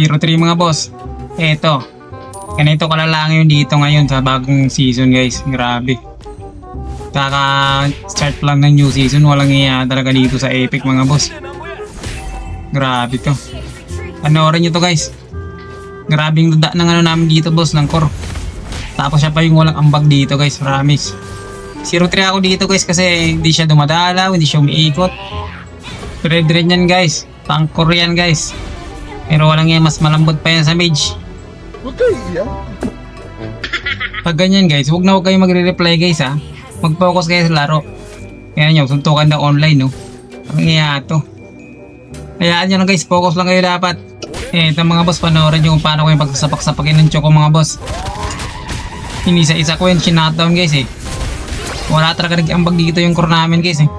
03 mga boss. Eto. Ganito kalalaki yung dito ngayon sa bagong season guys. Grabe. Kaka-start lang ng new season. Walang iya talaga dito sa Epic mga boss. Grabe to. Panoorin nyo to guys. Grabe yung dada ng ano namin dito boss, ng core. Tapos siya pa yung walang ambag dito guys, promise. 03 ako dito guys kasi hindi siya dumadalaw, hindi siya umiikot. Red yan guys, pang core yan guys. Pero walang yan, mas malambot pa yan sa mage. Pag ganyan guys, huwag na huwag kayo magre-reply guys ha. Mag-focus kayo sa laro. Kaya nyo, suntukan na online no. Ang iya to. Hayaan nyo lang guys, focus lang kayo dapat. Ito mga boss, panoorin nyo kung paano ko yung pagsasapak-sapakin ng choco mga boss. Inisa-isa ko yung shinutdown guys eh. Wala talaga nag-ambag dito yung core namin guys eh.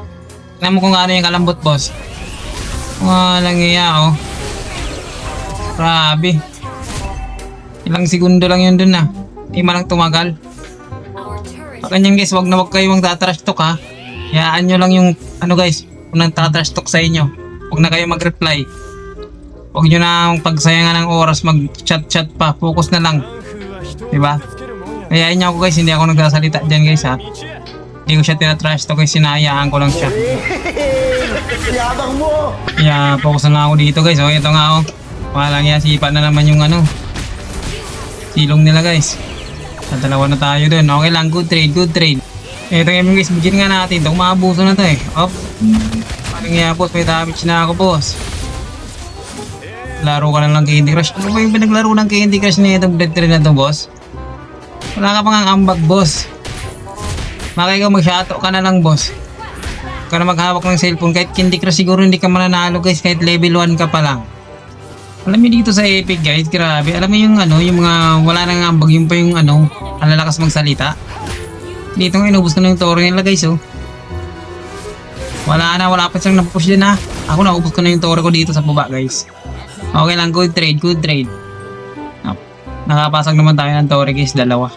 Tignan mo kung ano yung kalambot boss. Walang iya oh. Grabe. Ilang segundo lang yun dun ah. Hindi man lang tumagal. Pag ganyan guys, wag na wag kayo magtatrash talk ha. Hayaan nyo lang yung ano guys, kung nagtatrash talk sa inyo. Wag na kayo mag-reply. Huwag nyo na pagsayangan ng oras mag-chat-chat pa. Focus na lang. Diba? Kaya niya ako guys, hindi ako nagsasalita dyan guys ha. Hindi ko siya tinatrash to guys, sinayaan ko lang siya. Kaya focus na lang ako dito guys. O ito nga o. Walang yan, sipa na naman yung ano. Silong nila guys. Dalawa na tayo dun. Okay lang, good trade, good trade. Ito nga guys, bigyan nga natin. Ito, maabuso na to eh. Op. Walang yan boss, may damage na ako boss. Laro ka na lang Candy Crush. Ano ba yung pinaglaro ng Candy Crush na itong Dead Tree na to boss? Wala ka pang ang ambag boss. Makay ka mag-shato ka na lang boss. Huwag ka na maghawak ng cellphone. Kahit Candy Crush siguro hindi ka mananalo guys. Kahit level 1 ka pa lang. Alam mo dito sa Epic guys, grabe. Alam mo yung ano, yung mga wala nang ambag. Yung pa yung ano, ang lalakas magsalita. Dito nga inubos ko na yung toro nila guys oh. Wala pa siyang napupush din ha. Ako naubos ko na yung toro ko dito sa baba guys. Okay lang, good trade, good trade. Nakapasag naman tayo ng tore guys, dalawa.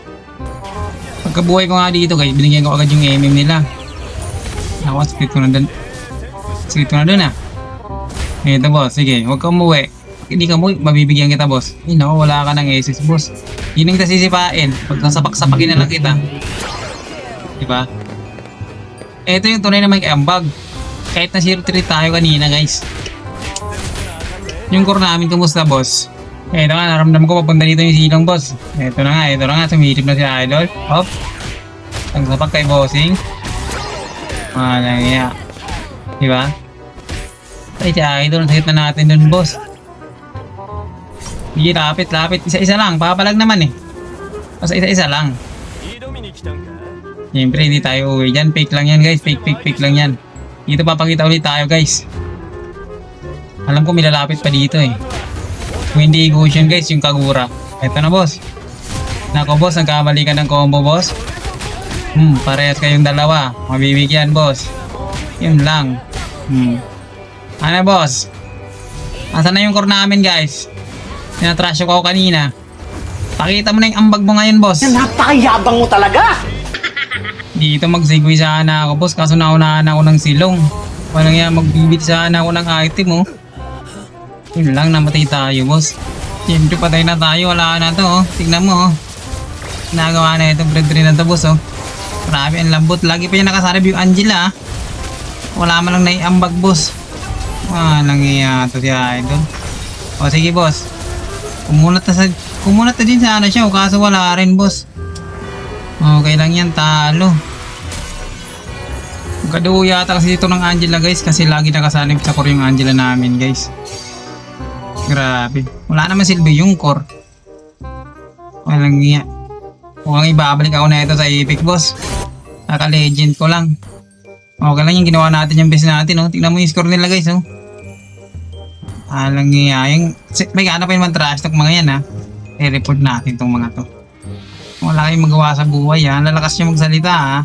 Pagkabuhay ko nga dito guys, binigyan ko agad yung MM nila. Ako, split ko na dun. Split ko na dun ah. Ito boss, sige, huwag ka umuwi. Pag hindi ka umuwi, mabibigyan kita boss. Eh no, wala ka ng SS boss. Yun ang tasisipain, pag nasapak-sapakin na lang kita. Diba? Ito yung tunay na may ambag. Kahit na 0-3 tayo kanina guys. Yung core namin, kumusta boss? Ito nga, naramdaman ko papunta dito yung silong boss. Ito na nga, sumilip na si Idol. Hop. Ang sapak kay bossing. Walang iya. Diba? Ay, si Idol, sakit na natin dun boss. Hindi, lapit. Isa-isa lang, papalag naman eh. Basta isa-isa lang. Siyempre, hindi tayo uwi dyan. Fake lang yan guys, fake lang yan. Dito papakita ulit tayo guys. Alam ko may lalapit pa dito eh. Kung hindi Goshen guys, yung Kagura. Eto na boss. Nako boss, nagkamali ka ng combo boss. Parehas kayong dalawa. Mabibigyan boss. Yun lang. Ano boss? Asan na yung core namin guys? Tinatrash ko kanina. Pakita mo na yung ambag mo ngayon boss. Napakayabang mo talaga! Dito mag-segue sana ako boss. Kaso naunahan ako ng silong. Walang yan, magbibit sana ako ng item oh. Yun lang, namatay tayo boss. Siyempre patay na tayo, wala na to oh. Tignan mo oh. Nagawa na itong Red Tree na to boss oh. Grabe, ang lambot. Lagi pa yung nakasarap yung Angela ah. Wala man lang naiambag boss. Walang iya to si Idol. O sige boss. Kumunat na din sana siya oh, kaso wala rin boss. Okay lang yan, talo. Kaduo yata kasi dito ng Angela guys. Kasi lagi nakasanib sa core yung Angela namin guys. Grabe. Wala naman silbi yung core. Walang iya. Mukhang ibabalik ako na ito sa Epic boss. Naka-legend ko lang. Okay lang yung ginawa natin yung best natin oh. Tingnan mo yung score nila guys oh. Walang iya. May gana pa yung trash talk mga yan ha. I-report natin tong mga to. Wala kayong magawa sa buhay ha. Lalakas nyo magsalita ha.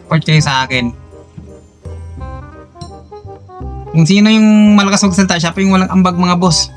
Report kayo sa akin. Kung sino yung malakas magsalita, siya pa yung walang ambag mga boss.